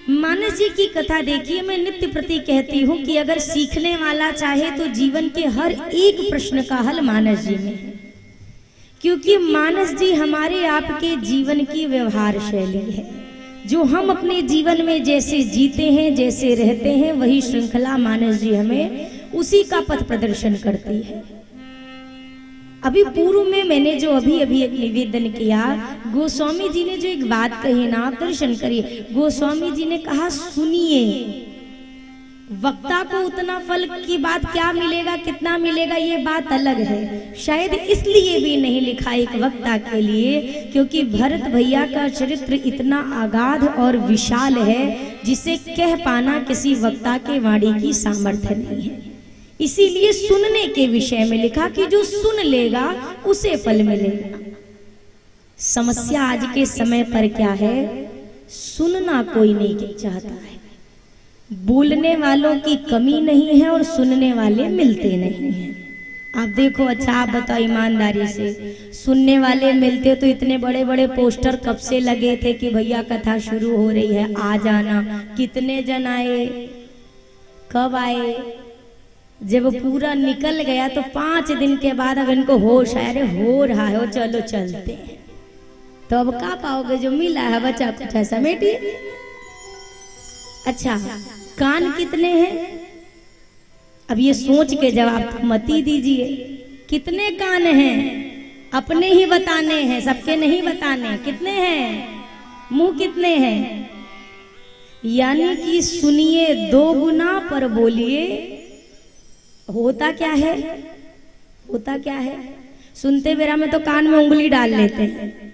मानस जी की कथा देखिए, मैं नित्य प्रति कहती हूँ कि अगर सीखने वाला चाहे तो जीवन के हर एक प्रश्न का हल मानस जी में है, क्योंकि मानस जी हमारे आपके जीवन की व्यवहार शैली है। जो हम अपने जीवन में जैसे जीते हैं, जैसे रहते हैं, वही श्रृंखला मानस जी हमें उसी का पथ प्रदर्शन करती है। अभी पूर्व में मैंने जो अभी एक निवेदन किया, गोस्वामी जी ने जो एक बात कही ना, आप दर्शन करिए। गोस्वामी जी ने कहा सुनिए, वक्ता को उतना फल की बात क्या मिलेगा, कितना मिलेगा, ये बात अलग है। शायद इसलिए भी नहीं लिखा एक वक्ता के लिए, क्योंकि भरत भैया का चरित्र इतना अगाध और विशाल है जिसे कह पाना किसी वक्ता के वाणी की सामर्थ्य नहीं है। इसीलिए सुनने के विषय में लिखा कि जो सुन लेगा उसे फल मिलेगा। समस्या आज के समय पर क्या है, सुनना कोई नहीं चाहता है। बोलने वालों की कमी नहीं है और सुनने वाले मिलते नहीं हैं। आप देखो, अच्छा आप बताओ ईमानदारी से, सुनने वाले मिलते तो इतने बड़े बड़े पोस्टर कब से लगे थे कि भैया कथा शुरू हो रही है, आ जाना। कितने जन आए, कब आए? जब पूरा निकल गया तो 5 दिन के बाद अब इनको होश आया, अरे हो रहा है, चलो चलते हैं। तो अब क्या पाओगे, जो मिला है बचा कुछ ऐसा समेटिए। अच्छा, कान कितने हैं? अब ये सोच के जवाब मत ही दीजिए। कितने कान हैं? अपने ही बताने हैं, सबके नहीं बताने। कितने हैं? मुंह कितने हैं? यानी कि सुनिए 2 गुना पर बोलिए। होता क्या है, होता क्या है, सुनते बेरा में तो कान में उंगली डाल लेते हैं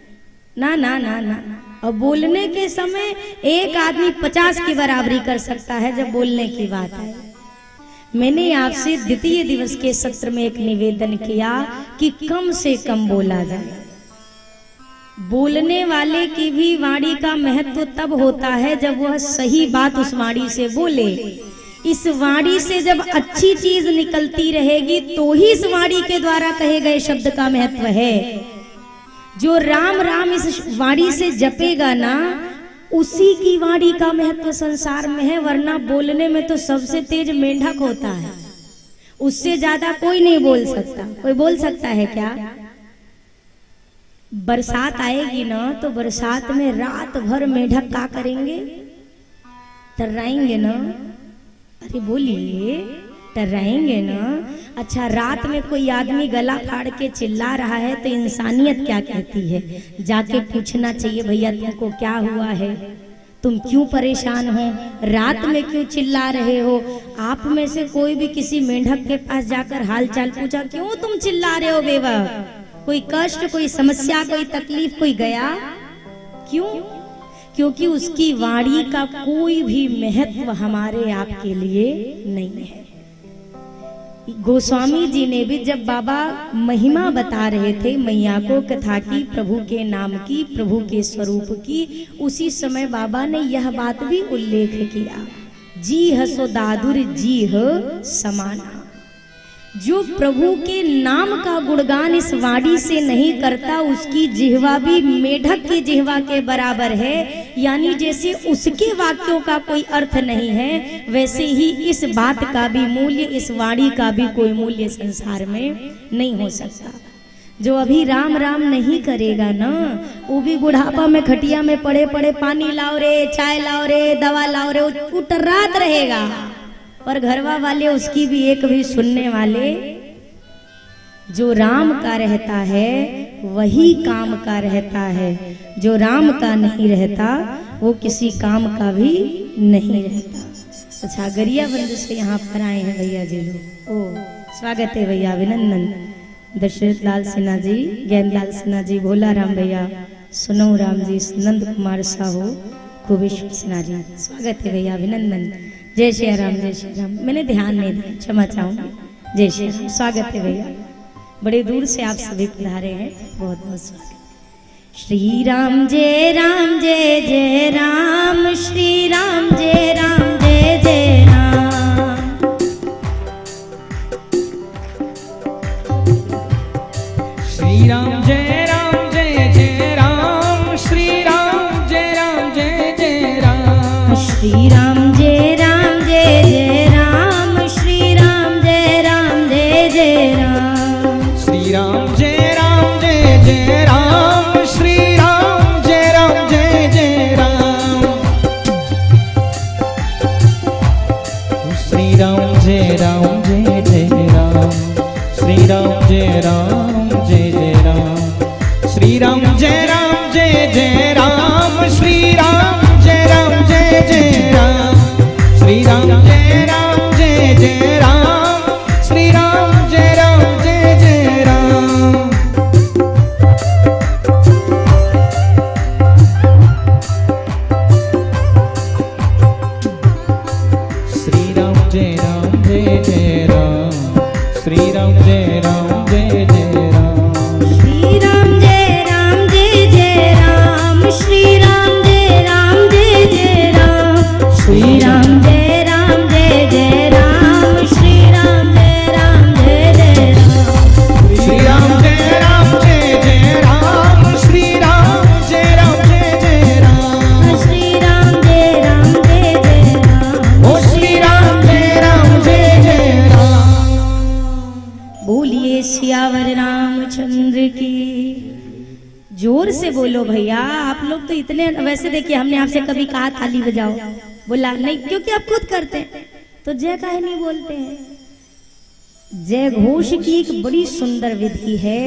ना ना ना ना। और बोलने के समय एक आदमी 50 की बराबरी कर सकता है जब बोलने की बात है। मैंने आपसे द्वितीय दिवस के सत्र में एक निवेदन किया कि कम से कम बोला जाए। बोलने वाले की भी वाणी का महत्व तब होता है जब वह सही बात उस वाणी से बोले। इस वाणी से जब अच्छी चीज निकलती रहेगी तो ही इस वाणी के द्वारा कहे गए शब्द का महत्व है। जो राम राम इस वाणी से जपेगा ना, उसी की वाणी का महत्व संसार में है। वरना बोलने में तो सबसे तेज मेंढक होता है, उससे ज्यादा कोई नहीं बोल सकता। कोई बोल सकता है क्या? बरसात आएगी ना, तो बरसात में रात भर मेंढक क्या करेंगे? टर्राएंगे ना। अरे बोलिए, टर्राएंगे ना। अच्छा, रात में कोई आदमी गला फाड़ के चिल्ला रहा है तो इंसानियत क्या कहती है? जाके पूछना चाहिए, भैया तुमको क्या हुआ है, तुम क्यों परेशान हो, रात में क्यों चिल्ला रहे हो? आप में से कोई भी किसी मेंढक के पास जाकर हालचाल पूछा, क्यों तुम चिल्ला रहे हो बेवा? कोई कष्ट, कोई समस्या, कोई तकलीफ, कोई गया? क्यों? क्योंकि उसकी वाणी का कोई भी महत्व हमारे आपके लिए नहीं है। गोस्वामी जी ने भी जब बाबा महिमा बता रहे थे मैया को, कथा की, प्रभु के नाम की, प्रभु के स्वरूप की, उसी समय बाबा ने यह बात भी उल्लेख किया, जी हसो दादुर जी ह समाना। जो प्रभु के नाम का गुणगान इस वाणी से नहीं करता, उसकी जिह्वा भी मेढक की जिह्वा के बराबर है। यानी जैसे उसके वाक्यों का कोई अर्थ नहीं है, वैसे ही इस बात का भी मूल्य, इस वाणी का भी कोई मूल्य संसार में नहीं हो सकता। जो अभी राम राम नहीं करेगा ना, वो भी बुढ़ापा में खटिया में पड़े पड़े पानी लाओ रे, चाय लाओ रे, दवा लाओ रे, वो टर्रात रहेगा। पर घरवा वाले उसकी भी एक भी सुनने वाले। जो राम का रहता है वही काम का रहता है, जो राम का नहीं रहता वो किसी काम का भी नहीं रहता। अच्छा, गरियाबंद से यहाँ पर आए हैं भैया जी लोग। ओ स्वागत है भैया, अभिनंदन। दशरथ लाल सिन्हा जी, ज्ञानलाल सिन्हा जी, भोला राम भैया, सुनो राम जी, नंद कुमार साहू, कुबेश्वर सिन्हा जी, स्वागत है भैया, अभिनंदन। जय श्री राम, जय श्री राम। मैंने ध्यान नहीं दिया, क्षमा चाहूंगी। जय श्री राम, स्वागत है भैया, बड़े दूर से आप सभी पधारे हैं, बहुत बहुत स्वागत। श्री राम जय राम, जय जय राम, श्री राम जय राम, जय जय राम। श्री राम जय राम, जय जय राम, श्री राम जय राम, जय जय राम। श्री राम जय राम जय जय राम, श्री राम जय राम जय जय राम, श्री राम जय राम जय जय राम, श्री राम जय राम जय जय राम, श्री राम जय राम जय जय राम, श्री राम जय राम जय जय राम, श्री राम जय राम जय जय राम, श्री राम जय राम जय जय राम, श्री राम जय राम जय जय राम, श्री राम जय राम जय जय राम, श्री राम जय राम जय जय राम, श्री राम जय राम जय जय राम, श्री राम जय राम जय जय राम, श्री राम जय राम जय जय राम, श्री राम जय राम जय जय राम, श्री राम जय राम जय जय राम, श्री राम जय राम जय जय राम, श्री राम जय राम जय जय राम, श्री राम जय राम जय जय राम, ओ श्री राम जय राम जय जय राम। बोलिए सियावर रामचंद्र की। जोर से बोलो भैया, आप लोग तो इतने, वैसे देखिए हमने आपसे कभी कहा ताली बजाओ, बोला नहीं, क्योंकि आप खुद करते हैं, तो जय काहे नहीं बोलते हैं। जय घोष की एक बड़ी सुंदर विधि है।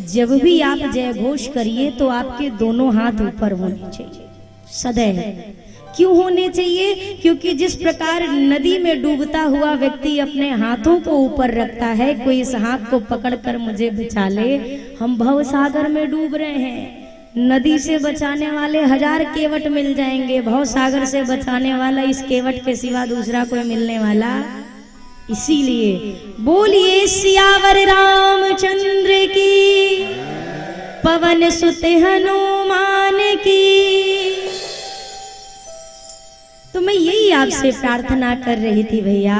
जब भी आप जय घोष करिए तो आपके दोनों हाथ ऊपर होने चाहिए सदैव। क्यों होने चाहिए? क्योंकि जिस प्रकार नदी में डूबता हुआ व्यक्ति अपने हाथों को ऊपर रखता है, कोई इस हाथ को पकड़कर मुझे बचा ले, हम भव सागर में डूब रहे हैं। नदी से बचाने वाले 1000 केवट मिल जाएंगे, भव सागर से बचाने वाला इस केवट के सिवा दूसरा कोई मिलने वाला। इसीलिए बोलिए सियावर रामचंद्र की, पवन सुत हनुमान की। तो मैं यही आपसे प्रार्थना कर रही थी भैया,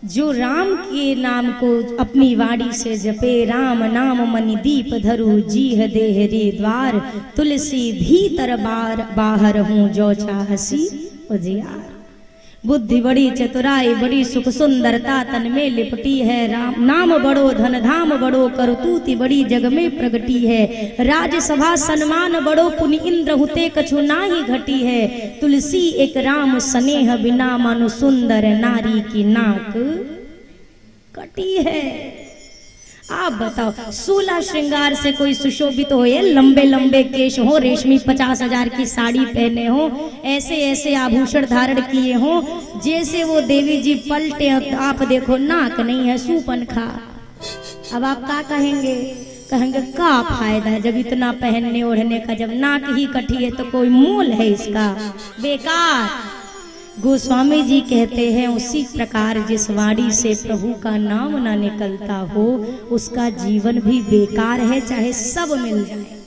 जो राम के नाम को अपनी वाणी से जपे, राम नाम मनि दीप धरु, जीह देह रे द्वार, तुलसी भीतर बाहर हूँ, जो चाहसी उजियार। बुद्धि बड़ी चतुराई बड़ी सुख सुंदरता तन में लिपटी है, राम नाम बड़ो धन धाम बड़ो, करतूति बड़ी जग में प्रगटी है। राजसभा सन्मान बड़ो, पुनि इंद्र हुते कछु नाही घटी है। तुलसी एक राम स्नेह बिना, मनु सुंदर नारी की नाक कटी है। आप बताओ, 16 श्रृंगार से कोई सुशोभित हो, ये लंबे लंबे केश हो, रेशमी 50,000 की साड़ी पहने हो, ऐसे ऐसे आभूषण धारण किए हो, जैसे वो देवी जी पलटे। आप देखो नाक नहीं है, सूपनखा। अब आप क्या कहेंगे? कहेंगे का फायदा है जब इतना पहनने ओढ़ने का, जब नाक ही कटी है तो कोई मोल है इसका, बेकार। गोस्वामी जी कहते हैं, उसी प्रकार जिस वाणी से प्रभु का नाम ना निकलता हो, उसका जीवन भी बेकार है, चाहे सब मिल जाए।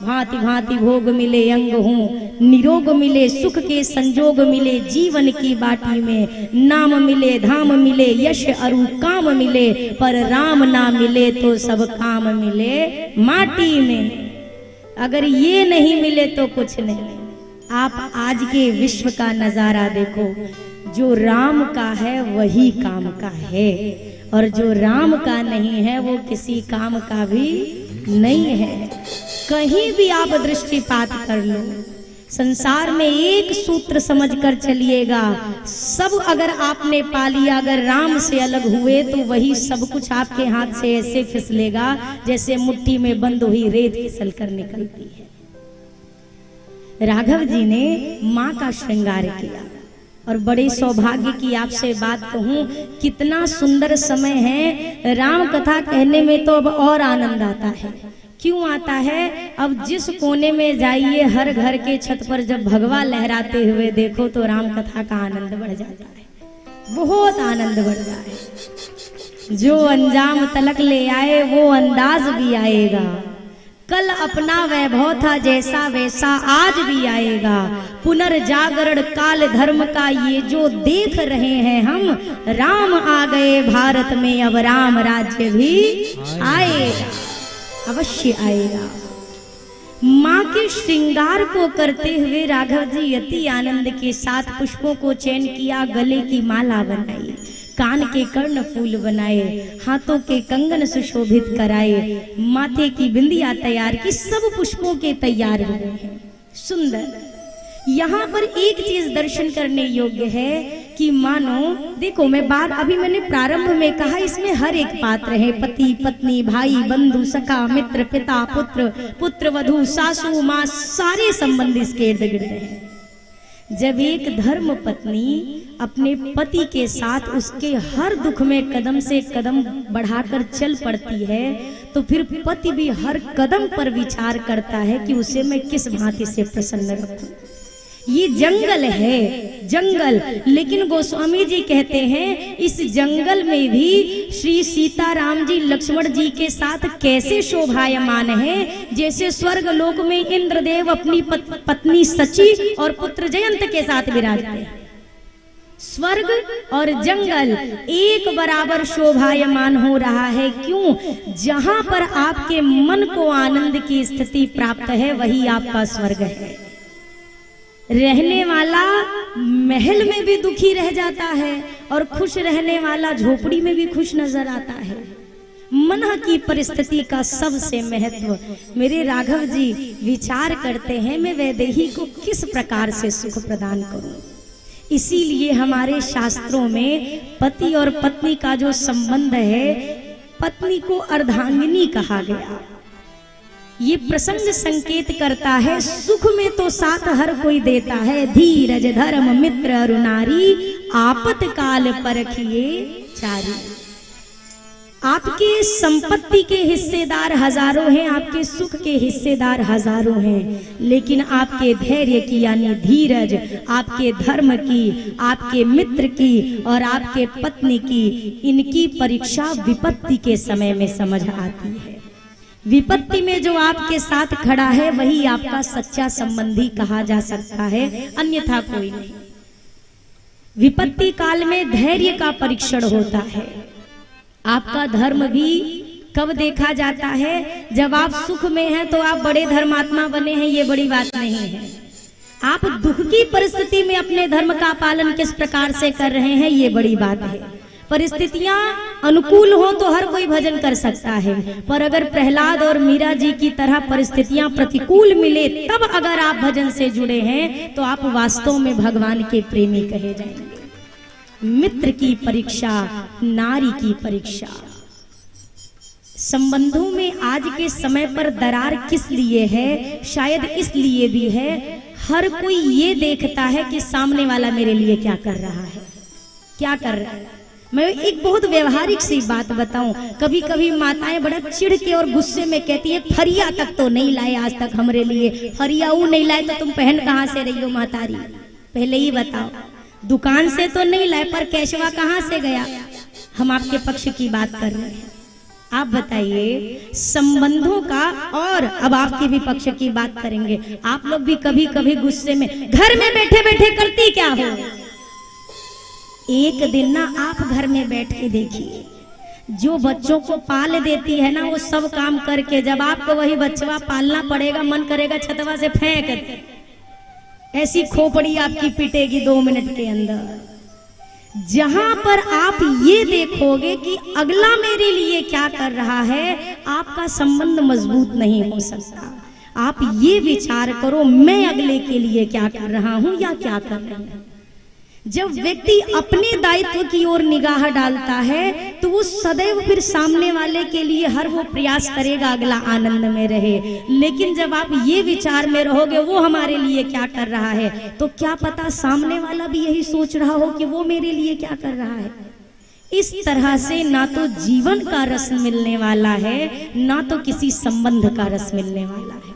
भांति भांति भोग मिले अंग हूँ, निरोग मिले सुख के संजोग मिले, जीवन की बाटी में नाम मिले धाम मिले, यश अरु काम मिले, पर राम ना मिले तो सब काम मिले माटी में। अगर ये नहीं मिले तो कुछ नहीं। आप आज के विश्व का नजारा देखो, जो राम का है वही काम का है, और जो राम का नहीं है वो किसी काम का भी नहीं है। कहीं भी आप दृष्टिपात कर लो, संसार में एक सूत्र समझकर चलिएगा, सब अगर आपने पा लिया, अगर राम से अलग हुए तो वही सब कुछ आपके हाथ से ऐसे फिसलेगा जैसे मुट्ठी में बंद हुई रेत फिसल कर निकलती है। राघव जी ने माँ का श्रृंगार किया, और बड़े सौभाग्य की आपसे बात कहूँ, कितना सुंदर समय है। राम कथा कहने में तो अब और आनंद आता है। क्यों आता है? अब जिस कोने में जाइए, हर घर के छत पर जब भगवा लहराते हुए देखो तो राम कथा का आनंद बढ़ जाता है, बहुत आनंद बढ़ जाए। जो अंजाम तलक ले आए वो अंदाज भी आएगा। कल अपना वैभव था जैसा वैसा आज भी आएगा। पुनर्जागरण काल धर्म का ये जो देख रहे हैं हम, राम आ गए भारत में, अब राम राज्य भी आएगा, अवश्य आएगा। माँ के श्रृंगार को करते हुए राघव जी अति आनंद के साथ पुष्पों को चयन किया, गले की माला बनाई, कान के कर्ण फूल बनाए, हाथों के कंगन सुशोभित कराए, माथे की बिंदिया तैयार की, सब पुष्पों के तैयार हुए हैं। सुंदर। यहाँ पर एक चीज दर्शन करने योग्य है कि मानो देखो, अभी मैंने प्रारंभ में कहा इसमें हर एक पात्र है, पति पत्नी भाई बंधु सखा मित्र पिता पुत्र पुत्र वधू सासू माँ, सारे संबंध इसके इर्द गिर्द हैं। जब एक धर्म पत्नी अपने पति के साथ उसके हर दुख में कदम से कदम बढ़ाकर चल पड़ती है, तो फिर पति भी हर कदम पर विचार करता है कि उसे मैं किस भांति से प्रसन्न रखूं। ये जंगल है, जंगल। लेकिन गोस्वामी जी कहते हैं इस जंगल में भी श्री सीताराम जी लक्ष्मण जी के साथ कैसे शोभायमान है, जैसे स्वर्ग लोक में इंद्रदेव अपनी पत्नी सची और पुत्र जयंत के साथ विराजते हैं। स्वर्ग और जंगल एक बराबर शोभायमान हो रहा है। क्यों? जहां पर आपके मन को आनंद की स्थिति प्राप्त है वही आपका स्वर्ग है। रहने वाला महल में भी दुखी रह जाता है और खुश रहने वाला झोपड़ी में भी खुश नजर आता है। मन की परिस्थिति का सबसे महत्व मेरे राघव जी विचार करते हैं, मैं वैदेही को किस प्रकार से सुख प्रदान करूं। इसीलिए हमारे शास्त्रों में पति और पत्नी का जो संबंध है, पत्नी को अर्धांगिनी कहा गया। ये प्रसंग संकेत करता है सुख में तो साथ हर कोई देता है, धीरज धर्म मित्र अरु नारी, आपत काल परखिए चारी। आपके संपत्ति के हिस्सेदार हजारों हैं, आपके सुख के हिस्सेदार हजारों हैं, लेकिन आपके धैर्य की यानी धीरज, आपके धर्म की, आपके मित्र की और आपके पत्नी की, इनकी परीक्षा विपत्ति के समय में समझ आती है। विपत्ति में जो आपके साथ खड़ा है वही आपका सच्चा संबंधी कहा जा सकता है, अन्यथा कोई नहीं। विपत्ति काल में धैर्य का परीक्षण होता है। आपका धर्म भी कब देखा जाता है? जब आप सुख में हैं तो आप बड़े धर्मात्मा बने हैं, ये बड़ी बात नहीं है। आप दुख की परिस्थिति में अपने धर्म का पालन किस प्रकार से कर रहे हैं, ये बड़ी बात है। परिस्थितियां अनुकूल हो तो हर कोई भजन कर सकता है, पर अगर प्रहलाद और मीरा जी की तरह परिस्थितियां प्रतिकूल मिले तब अगर आप भजन से जुड़े हैं तो आप वास्तव में भगवान के प्रेमी कहे जाएंगे। मित्र की परीक्षा, नारी की परीक्षा। संबंधों में आज के समय पर दरार किस लिए है? शायद इसलिए भी है हर कोई ये देखता है कि सामने वाला मेरे लिए क्या कर रहा है, क्या कर रहा है। मैं एक बहुत व्यवहारिक सी बात बताऊं, कभी कभी माताएं बड़ा चिढ़ के और गुस्से में कहती है फरिया तक तो नहीं लाए आज तक हमरे लिए, फरिया वो नहीं लाए तो तुम पहन कहां से रही हो मातारी, पहले ही बताओ। दुकान से तो नहीं लाए पर कैशवा कहां से गया? हम आपके पक्ष की बात कर रहे हैं, आप बताइए। संबंधों का, और अब आपके भी पक्ष की बात करेंगे। आप लोग भी कभी कभी गुस्से में घर में बैठे बैठे करती क्या हो? एक दिन ना आप घर में बैठ के देखिए, जो बच्चों को पाल देती है ना वो सब काम करके जब आपको वही बच्चा पालना पड़ेगा, मन करेगा छतवा से फेंक दे, ऐसी खोपड़ी आपकी पिटेगी 2 मिनट के अंदर। जहां पर आप ये देखोगे कि अगला मेरे लिए क्या कर रहा है, आपका संबंध मजबूत नहीं हो सकता। आप ये विचार करो मैं अगले के लिए क्या कर रहा हूं या क्या कर रही हूं। जब व्यक्ति अपने दायित्व की ओर निगाह डालता है तो वो सदैव फिर सामने वाले के लिए हर वो प्रयास करेगा अगला आनंद में रहे। लेकिन जब आप ये विचार में रहोगे वो हमारे लिए क्या कर रहा है, तो क्या पता सामने वाला भी यही सोच रहा हो कि वो मेरे लिए क्या कर रहा है। इस तरह से ना तो जीवन का रस मिलने वाला है, ना तो किसी संबंध का रस मिलने वाला है।